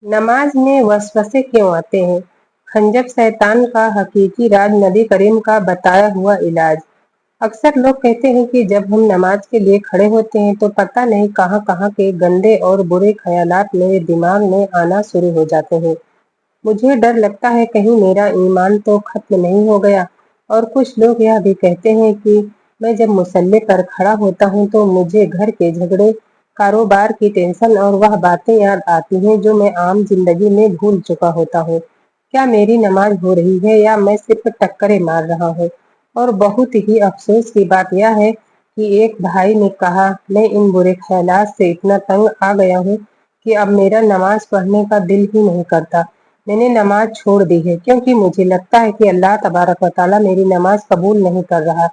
नमाज में वसवसे क्यों आते हैं? खंजर शैतान का हकीकी राज, नबी करीम का बताया हुआ इलाज। अक्सर लोग कहते हैं कि जब हम नमाज के लिए खड़े होते हैं तो पता नहीं कहां कहां के गंदे और बुरे ख्यालात मेरे दिमाग में आना शुरू हो जाते हैं। मुझे डर लगता है कहीं मेरा ईमान तो खत्म नहीं हो गया। और कुछ लोग यह भी कहते हैं कि मैं जब मुसल्ले पर खड़ा होता हूँ तो मुझे घर के झगड़े, कारोबार की टेंशन और वह बातें याद आती हैं जो मैं आम जिंदगी में भूल चुका होता हूँ। क्या मेरी नमाज हो रही है या मैं सिर्फ टक्करे मार रहा हूँ? और बहुत ही अफसोस की बात यह है कि एक भाई ने कहा, मैं इन बुरे ख्यालात से इतना तंग आ गया हूँ कि अब मेरा नमाज पढ़ने का दिल ही नहीं करता। मैंने नमाज छोड़ दी है क्योंकि मुझे लगता है कि अल्लाह तबारक व तआला मेरी नमाज कबूल नहीं कर रहा।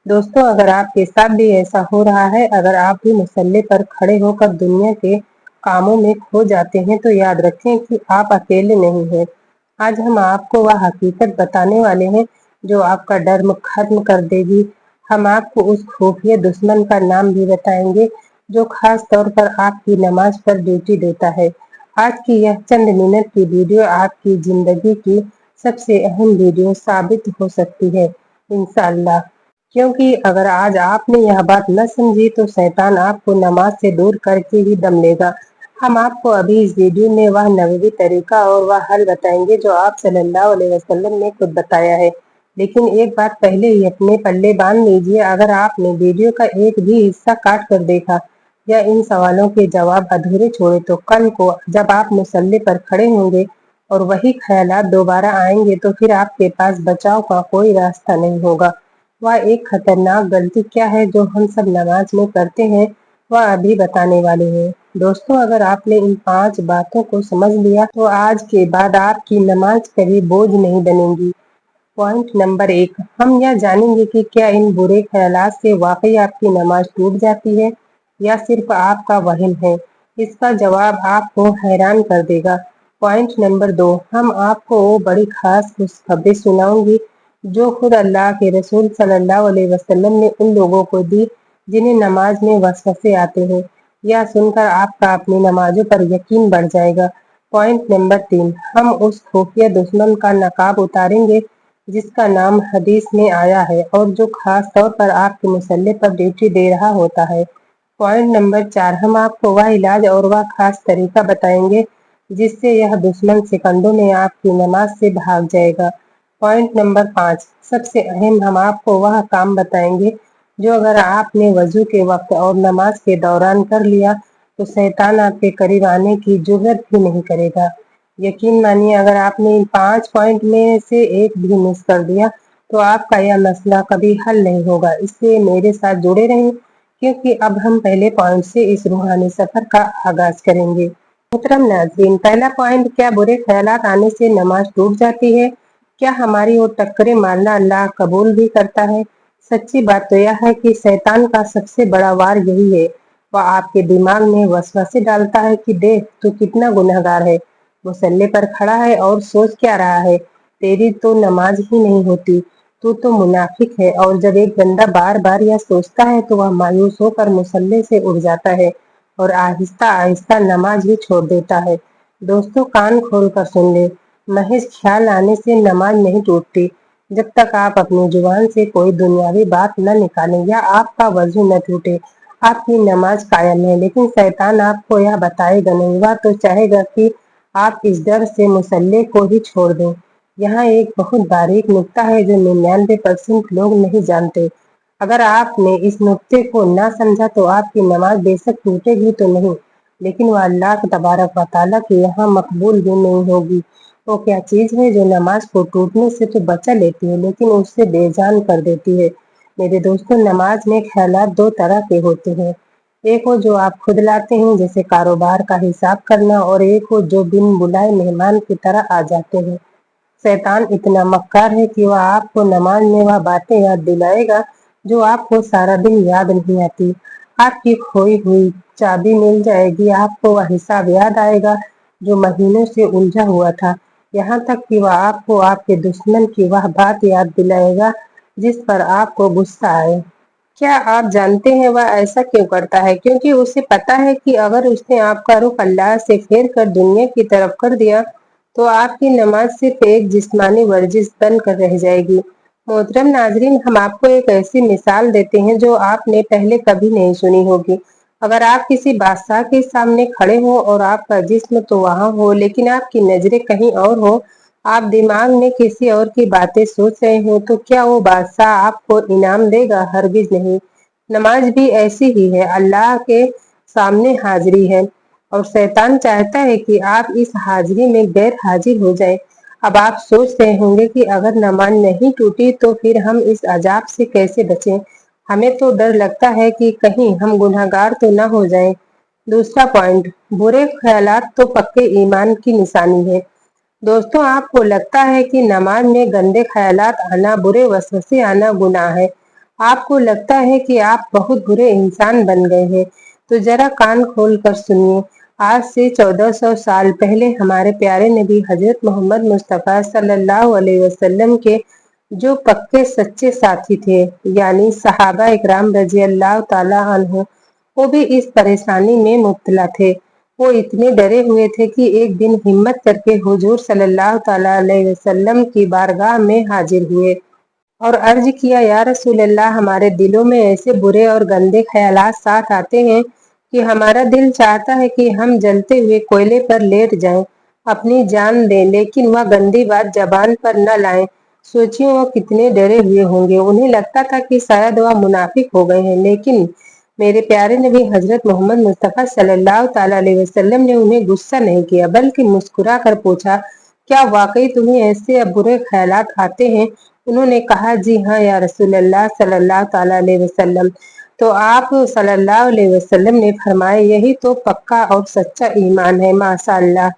दोस्तों, अगर आपके साथ भी ऐसा हो रहा है, अगर आप भी मुसल्ले पर खड़े होकर दुनिया के कामों में खो जाते हैं, तो याद रखें कि आप अकेले नहीं हैं। आज हम आपको वह हकीकत बताने वाले हैं जो आपका डर खत्म कर देगी। हम आपको उस खुफिया दुश्मन का नाम भी बताएंगे जो खास तौर पर आपकी नमाज पर ड्यूटी देता है। आज की यह चंद मिनट की वीडियो आपकी जिंदगी की सबसे अहम वीडियो साबित हो सकती है, इंशाअल्लाह। क्योंकि अगर आज आपने यह बात न समझी तो शैतान आपको नमाज से दूर करके ही दम लेगा। हम आपको अभी इस वीडियो में वह नबवी तरीका और वह हल बताएंगे जो आप सल्लल्लाहु अलैहि वसल्लम ने खुद बताया है। लेकिन एक बात पहले ही अपने पल्ले बांध लीजिए, अगर आपने वीडियो का एक भी हिस्सा काट कर देखा या इन सवालों के जवाब अधूरे छोड़े तो कल को जब आप मुसल्ले पर खड़े होंगे और वही ख्यालात दोबारा आएंगे तो फिर आपके पास बचाव का कोई रास्ता नहीं होगा। वह एक खतरनाक गलती क्या है जो हम सब नमाज में करते हैं, वह अभी बताने वाले हैं। दोस्तों, अगर आपने इन 5 बातों को समझ लिया तो आज के बाद आपकी नमाज कभी बोझ नहीं बनेगी। पॉइंट नंबर 1, हम यह जानेंगे कि क्या इन बुरे ख्यालात से वाकई आपकी नमाज टूट जाती है या सिर्फ आपका वहम है। इसका जवाब आपको हैरान कर देगा। पॉइंट नंबर 2, हम आपको वो बड़ी खास खुशखबरी सुनाऊंगी जो खुद अल्लाह के रसूल सल्लल्लाहु अलैहि वसल्लम ने उन लोगों को दी जिन्हें नमाज में वसवसे आते हैं। यह सुनकर आपका अपनी नमाजों पर यकीन बढ़ जाएगा। पॉइंट नंबर 3, हम उस खुफिया दुश्मन का नकाब उतारेंगे जिसका नाम हदीस में आया है और जो खास तौर पर आपके मुसल्ले पर ड्यूटी दे रहा होता है। पॉइंट नंबर 4, हम आपको वह इलाज और वह खास तरीका बताएंगे जिससे यह दुश्मन सेकंडों में आपकी नमाज से भाग जाएगा। पॉइंट नंबर 5, सबसे अहम, हम आपको वह काम बताएंगे जो अगर आपने वजू के वक्त और नमाज के दौरान कर लिया तो शैतान आपके करीब आने की जुर्रत भी नहीं करेगा। यकीन मानिए, अगर आपने इन 5 पॉइंट में से एक भी मिस कर दिया तो आपका यह मसला कभी हल नहीं होगा। इसलिए मेरे साथ जुड़े रहें क्योंकि अब हम पहले पॉइंट से इस रूहानी सफर का आगाज करेंगे। मोहतरम नाज़रीन, पहला पॉइंट, क्या बुरे ख्यालात आने से नमाज टूट जाती है? क्या हमारी वो टक्करें मारना अल्लाह कबूल भी करता है? सच्ची बात तो यह है कि शैतान का सबसे बड़ा वार यही है। वह आपके दिमाग में वसवसे डालता है कि देख, तू कितना गुनहगार है, मुसल्ले पर खड़ा है और सोच क्या रहा है, तेरी तो नमाज ही नहीं होती, तू तो मुनाफिक है। और जब एक बंदा बार बार यह सोचता है तो वह मायूस होकर मुसल्ले से उठ जाता है और आहिस्ता आहिस्ता नमाज ही छोड़ देता है। दोस्तों, कान खोल कर सुन ले, महज ख्याल आने से नमाज नहीं टूटती। जब तक आप अपनी जुबान से कोई दुनियावी बात न निकालें या आपका वजू न टूटे, आपकी नमाज कायम है। लेकिन शैतान आपको यह बताएगा नहीं, वह तो चाहेगा कि आप इस डर से मुसल्ले को ही छोड़ दें। यहाँ एक बहुत बारीक नुक्ता है जो 99% लोग नहीं जानते। अगर आपने इस नुक्ते को ना समझा तो आपकी नमाज बेशक टूटेगी तो नहीं, लेकिन वह अल्लाह तबारक व तआला के यहाँ मकबूल भी नहीं होगी। वो क्या चीज़ है जो नमाज को टूटने से तो बचा लेती है लेकिन उससे बेजान कर देती है? मेरे दोस्तों, नमाज में ख्यालात 2 तरह के होते हैं। एक हो जो आप खुद लाते हैं, जैसे कारोबार का हिसाब करना, और एक हो जो बिन बुलाए मेहमान की तरह आ जाते हैं। शैतान इतना मक्कार है कि वह आपको नमाज में वह बातें याद दिलाएगा जो आपको सारा दिन याद नहीं आती। आपकी खोई हुई चाबी मिल जाएगी, आपको वह हिसाब याद आएगा जो महीनों से उलझा हुआ था। यहाँ तक कि वह आपको आपके दुश्मन की वह बात याद दिलाएगा जिस पर आपको गुस्सा आए। क्या आप जानते हैं वह ऐसा क्यों करता है? क्योंकि उसे पता है कि अगर उसने आपका रुख अल्लाह से फेर कर दुनिया की तरफ कर दिया, तो आपकी नमाज सिर्फ एक जिस्मानी वर्जिश बनकर रह जाएगी। मोहतरम नाजरीन, हम आपको एक ऐसी मिसाल देते हैं जो आपने पहले कभी नहीं सुनी होगी। अगर आप किसी बादशाह के सामने खड़े हो और आपका जिस्म तो वहां हो, लेकिन आपकी नजरें कहीं और हो, आप दिमाग में किसी और की बातें सोच रहे हो, तो क्या वो बादशाह आपको इनाम देगा? हरगिज नहीं। नमाज भी ऐसी ही है, अल्लाह के सामने हाजिरी है और शैतान चाहता है कि आप इस हाजिरी में गैर हाजिर हो जाएं। अब आप सोच रहे होंगे कि अगर नमाज नहीं टूटी तो फिर हम इस अजाब से कैसे बचें? हमें तो डर लगता है कि कहीं हम गुनहगार तो ना हो जाएं। दूसरा पॉइंट, बुरे ख्यालात तो पक्के ईमान की निशानी है। दोस्तों, आपको लगता है कि नमाज में गंदे ख्यालात आना, बुरे वसवसे आना गुनाह है। आपको लगता है कि आप बहुत बुरे इंसान बन गए हैं। तो जरा कान खोल कर सुनिए। आज से 1400 साल पहले हमारे प्यारे नबी हजरत मोहम्मद मुस्तफ़ा सल्लल्लाहु अलैहि वसल्लम के जो पक्के सच्चे साथी थे, यानी सहाबा इकराम रजी अल्लाह ताला अन्हु, वो भी इस परेशानी में मुब्तला थे। वो इतने डरे हुए थे कि एक दिन हिम्मत करके हुजूर सल्लल्लाहु ताला अलैहि वसल्लम की बारगाह में हाजिर हुए और अर्ज किया, या रसूल अल्लाह, हमारे दिलों में ऐसे बुरे और गंदे ख्यालात साथ आते हैं कि हमारा दिल चाहता है कि हम जलते हुए कोयले पर लेट जाएं, अपनी जान दें, लेकिन वह गंदी बात जबान पर न लाएं। सोचिए वो कितने डरे हुए होंगे। उन्हें लगता था कि शायद वह मुनाफिक हो गए हैं, लेकिन मेरे प्यारे नबी हजरत मोहम्मद मुस्तफ़ा सल्लल्लाहु ताला अलैहि वसल्लम ने उन्हें गुस्सा नहीं किया, बल्कि मुस्कुरा कर पूछा, क्या वाकई तुम्हें ऐसे बुरे ख्यालात आते हैं? उन्होंने कहा, जी हाँ या रसूल अल्लाह सल्लल्लाहु ताला अलैहि वसल्लम। तो आप सल्लल्लाहु अलैहि वसल्लम ने फरमाया, यही तो पक्का और सच्चा ईमान है, माशाअल्लाह।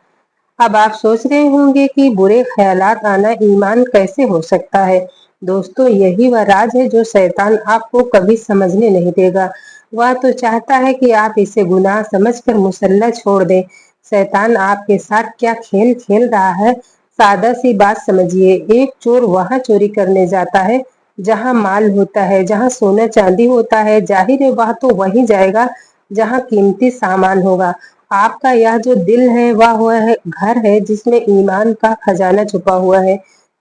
अब आप सोच रहे होंगे कि बुरे ख्यालात आना ईमान कैसे हो सकता है। दोस्तों, यही वह राज है जो शैतान आपको कभी समझने नहीं देगा। वह तो चाहता है कि आप इसे गुनाह समझकर मुसल्ला छोड़ दें। शैतान आपके साथ क्या खेल खेल रहा है, सादा सी बात समझिए। एक चोर वहां चोरी करने जाता है जहां माल होता है, जहां सोना चांदी होता है। जाहिर है वह तो वहीं जाएगा जहां कीमती सामान होगा। आपका यह जो दिल है वह है घर है जिसमें ईमान का खजाना छुपा हुआ है।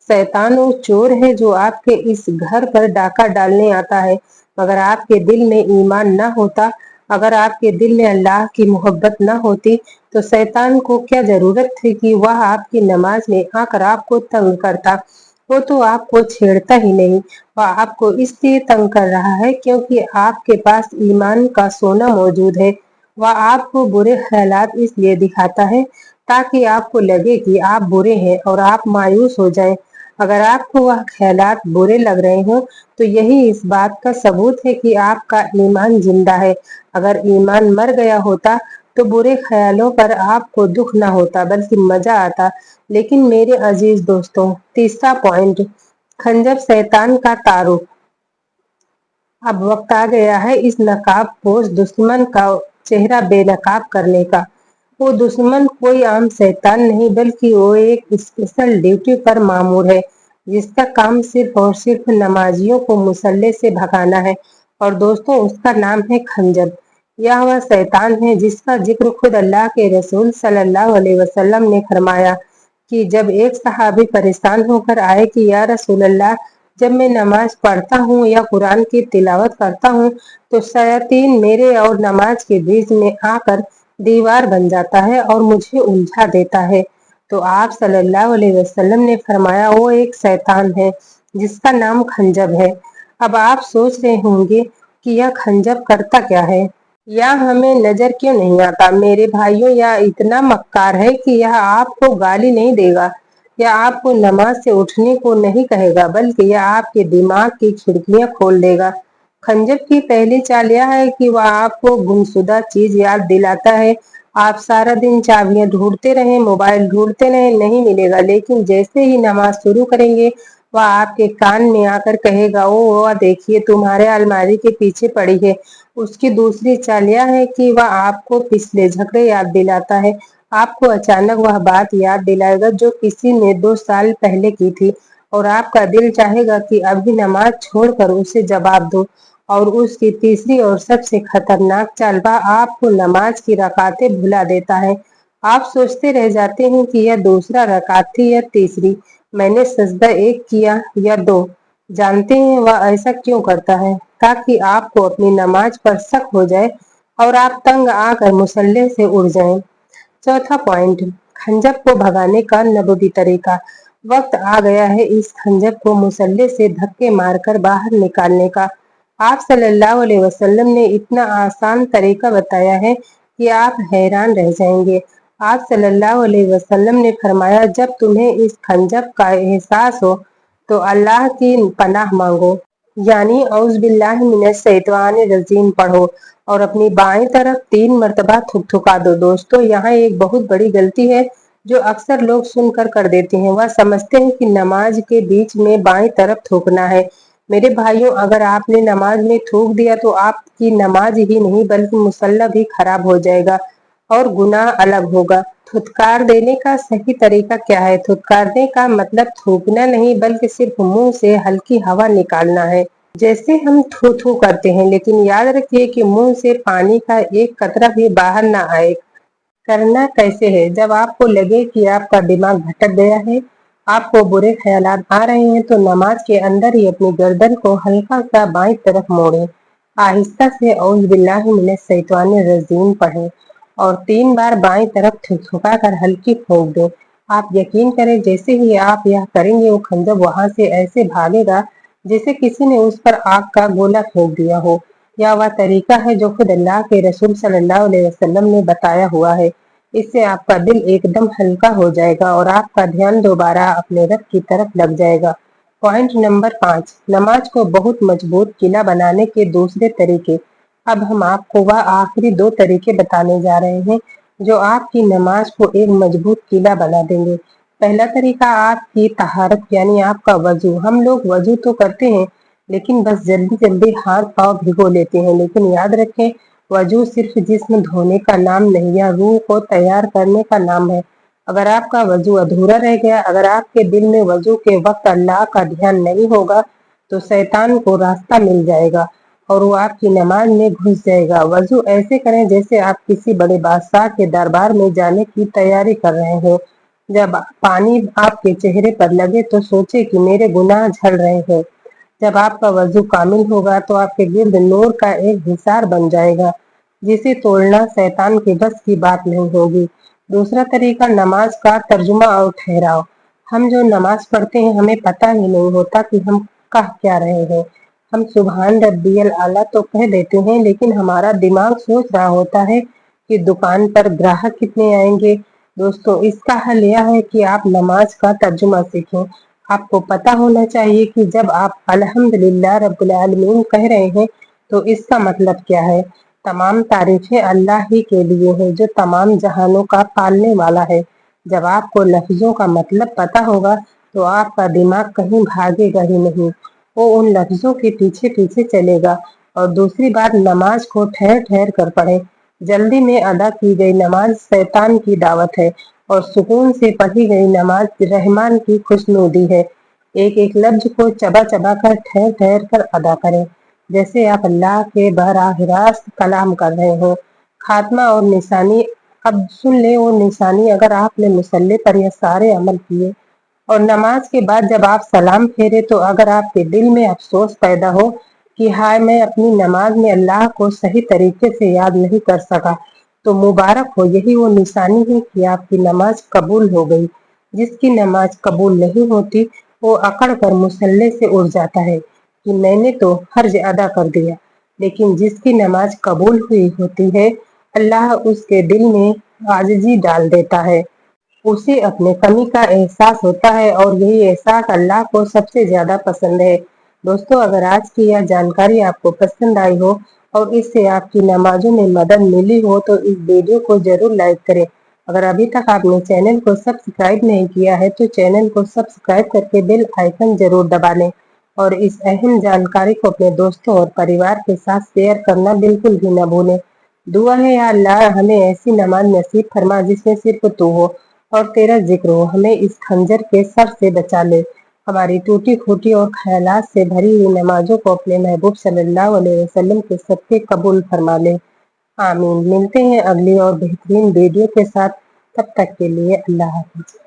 शैतान वो चोर है जो आपके इस घर पर डाका डालने आता है। मगर आपके दिल में ईमान ना होता, अगर आपके दिल में अल्लाह की मोहब्बत ना होती, तो शैतान को क्या जरूरत थी कि वह आपकी नमाज में आकर आपको तंग करता। वो तो आपको छेड़ता ही नहीं। वह आपको इसलिए तंग कर रहा है क्योंकि आपके पास ईमान का सोना मौजूद है। वह आपको बुरे ख्यालात इसलिए दिखाता है ताकि आपको लगे कि आप बुरे हैं और आप मायूस हो जाएं। अगर आपको वह ख्यालात बुरे लग रहे हो, तो यही इस बात का सबूत है कि आपका ईमान जिंदा है। अगर ईमान मर गया होता तो बुरे ख्यालों पर आपको दुख ना होता, बल्कि मजा आता। लेकिन मेरे अजीज दोस्तों, तीसरा पॉइंट, खंजर शैतान का तारुफ। अब वक्त आ गया है इस नकाब पोश दुश्मन का चेहरा बेनकाब करने का। वो दुश्मन कोई आम शैतान नहीं, बल्कि वो एक स्पेशल ड्यूटी पर मामूर है, जिसका काम सिर्फ और सिर्फ नमाजियों को मुसल्ले से भगाना है। और दोस्तों, उसका नाम है खंजर। यह वह शैतान है जिसका जिक्र खुद अल्लाह के रसूल सल्लल्लाहु अलैहि वसल्लम ने फरमाया कि जब एक सहाबी परेशान होकर आए कि या रसूल अल्लाह, जब मैं नमाज पढ़ता हूँ या कुरान की तिलावत करता हूँ, तो शैतान मेरे और नमाज के बीच में आकर दीवार बन जाता है और मुझे उलझा देता है। तो आप सल्लल्लाहु अलैहि वसल्लम ने फरमाया, वो एक शैतान है जिसका नाम खंजब है। अब आप सोच रहे होंगे कि यह खंजब करता क्या है, या हमें नजर क्यों नहीं आता। मेरे भाइयों, यह इतना मक्कार है कि यह आपको गाली नहीं देगा या आपको नमाज से उठने को नहीं कहेगा, बल्कि यह आपके दिमाग की खिड़कियां खोल देगा। खंजर की पहली चाल यह है कि वह आपको गुमशुदा चीज याद दिलाता है। आप सारा दिन चाबियां ढूंढते रहें, मोबाइल ढूंढते रहें, नहीं मिलेगा, लेकिन जैसे ही नमाज शुरू करेंगे, वह आपके कान में आकर कहेगा, ओ वह देखिए तुम्हारे अलमारी के पीछे पड़ी है। उसकी दूसरी चाल यह है कि वह आपको पिछले झगड़े याद दिलाता है। आपको अचानक वह बात याद दिलाएगा जो किसी ने 2 साल पहले की थी, और आपका दिल चाहेगा कि अभी नमाज छोड़कर उसे जवाब दो। और उसकी तीसरी और सबसे खतरनाक चाल वह आपको नमाज की रकातें भुला देता है। आप सोचते रह जाते हैं कि यह दूसरा रकात थी या तीसरी, मैंने सजदा 1 किया या 2। जानते हैं वह ऐसा क्यों करता है? ताकि आपको अपनी नमाज पर शक हो जाए और आप तंग आकर मुसल्ले से उड़ जाएं। चौथा पॉइंट, खंजर को भगाने का नबवी तरीका। वक्त आ गया है इस खंजर को मुसल्ले से धक्के मारकर बाहर निकालने का। आप सल्लल्लाहु अलैहि वसल्लम ने इतना आसान तरीका बताया है कि आप हैरान रह जाएंगे। आप सल्लल्लाहु अलैहि वसल्लम ने फरमाया, जब तुम्हें इस खंजर का एहसास हो तो अल्लाह की पनाह मांगो, यानी औज़ बिल्लाहि मिनश शैतानिर रजीम पढ़ो और अपनी बाएं तरफ 3 मरतबा थुकथुका दो। दोस्तों, यहाँ एक बहुत बड़ी गलती है जो अक्सर लोग सुनकर कर देते हैं। वह समझते हैं कि नमाज के बीच में बाएं तरफ थूकना है। मेरे भाइयों, अगर आपने नमाज में थूक दिया तो आपकी नमाज ही नहीं बल्कि मुसल्ला भी खराब हो जाएगा और गुनाह अलग होगा। थुतकार देने का सही तरीका क्या है? थुतकारने का मतलब थूकना नहीं बल्कि सिर्फ मुंह से हल्की हवा निकालना है, जैसे हम थू थू करते हैं। लेकिन याद रखिए कि मुंह से पानी का एक कतरा भी बाहर ना आए। करना कैसे है? जब आपको लगे कि आपका दिमाग भटक गया है, आपको बुरे ख्यालात आ रहे हैं, तो नमाज के अंदर ही अपनी गर्दन को हल्का सा बाईं तरफ मोड़ें। आहिस्ता से औज़ बिल्लाहि मिनश शैतानिर रजीम पढ़ें और 3 बार बाईं तरफ थुका कर हल्की फूंक दें। आप यकीन करें, जैसे ही आप यह करेंगे वो खंजर वहां से ऐसे भागेगा जैसे किसी ने उस पर आग का गोला फेंक दिया हो। यह वह तरीका है जो खुद अल्लाह के रसूल सल्लल्लाहु अलैहि वसल्लम ने बताया हुआ है। इससे आपका दिल एकदम हल्का हो जाएगा और आपका ध्यान दोबारा अपने रब की तरफ लग जाएगा। पॉइंट नंबर 5, नमाज को बहुत मजबूत किला बनाने के दूसरे तरीके। अब हम आपको वह आखिरी 2 तरीके बताने जा रहे हैं जो आपकी नमाज को एक मजबूत किला बना देंगे। पहला तरीका, आपकी तहारत यानी आपका वजू। हम लोग वजू तो करते हैं लेकिन बस जल्दी जल्दी हाथ पाँव भिगो लेते हैं। लेकिन याद रखें, वजू सिर्फ जिस्म धोने का नाम नहीं, या रूह को तैयार करने का नाम है। अगर आपका वजू अधूरा रह गया, अगर आपके दिल में वजू के वक्त अल्लाह का ध्यान नहीं होगा, तो शैतान को रास्ता मिल जाएगा और वो आपकी नमाज में घुस जाएगा। वजू ऐसे करें जैसे आप किसी बड़े बादशाह के दरबार में जाने की तैयारी कर रहे हो। जब पानी आपके चेहरे पर लगे तो सोचे कि मेरे गुनाह झड़ रहे हैं। जब आपका वजू कामिल होगा तो आपके गिर्द नूर का एक हिसार बन जाएगा जिसे तोड़ना शैतान के बस की बात नहीं होगी। दूसरा तरीका, नमाज का तर्जुमा और ठहराव। हम जो नमाज पढ़ते हैं हमें पता ही नहीं होता कि हम कह क्या रहे हैं। हम सुबहान रब्बियल आला तो कह देते हैं लेकिन हमारा दिमाग सोच रहा होता है कि दुकान पर ग्राहक कितने आएंगे। दोस्तों, इसका हल यह है कि आप नमाज का तर्जुमा सीखें। आपको पता होना चाहिए कि जब आप अल्हम्दुलिल्लाह रब्बिल आलमीन कह रहे हैं तो इसका मतलब क्या है। तमाम तारीफें अल्लाह ही के लिए है जो तमाम जहानों का पालने वाला है। जब आपको लफ्जों का मतलब पता होगा तो आपका दिमाग कहीं भागेगा ही नहीं, वो उन लफ्जों के पीछे पीछे चलेगा। और दूसरी बात, नमाज को ठहर ठहर कर पढ़ें। जल्दी में अदा की गई नमाज शैतान की दावत है और सुकून से पढ़ी गई नमाज रहमान की खुशनुदी है। एक एक लफ्ज को चबा चबा कर ठहर ठहर कर अदा करें, जैसे आप अल्लाह के बराह रास्त कलाम कर रहे हो। खात्मा और निशानी। अब सुन ले वो निशानी, अगर आपने मुसल्ले पर यह सारे अमल किए और नमाज के बाद जब आप सलाम फेरे तो अगर आपके दिल में अफसोस पैदा हो कि हाय मैं अपनी नमाज में अल्लाह को सही तरीके से याद नहीं कर सका, तो मुबारक हो, यही वो निशानी है कि आपकी नमाज कबूल हो गई। जिसकी नमाज कबूल नहीं होती वो अकड़ कर मुसल्ले से उठ जाता है कि मैंने तो फर्ज अदा कर दिया। लेकिन जिसकी नमाज कबूल हुई होती है, अल्लाह उसके दिल में आजिज़ी डाल देता है। उसे अपने कमी का एहसास होता है और यही एहसास अल्लाह को सबसे ज्यादा पसंद है। दोस्तों, अगर आज की यह जानकारी आपको पसंद आई हो और इससे आपकी नमाजों में मदद मिली हो तो इस वीडियो को जरूर लाइक करें। अगर अभी तक आपने चैनल को सब्सक्राइब नहीं किया है तो चैनल को सब्सक्राइब करके बेल आइकन जरूर दबा लें और इस अहम जानकारी को अपने दोस्तों और परिवार के साथ शेयर करना बिल्कुल भी न भूलें। दुआ है या अल्लाह हमें ऐसी नमाज नसीब फरमा जिसमें सिर्फ तू हो और तेरा जिक्र हो, हमें इस खंजर के सर से बचा ले। हमारी टूटी फूटी और ख्यालात से भरी हुई नमाजों को अपने महबूब सल्लल्लाहु अलैहि वसल्लम के सदके कबूल फरमा ले। आमीन। मिलते हैं अगली और बेहतरीन वीडियो के साथ, तब तक के लिए अल्लाह हाफ़िज़।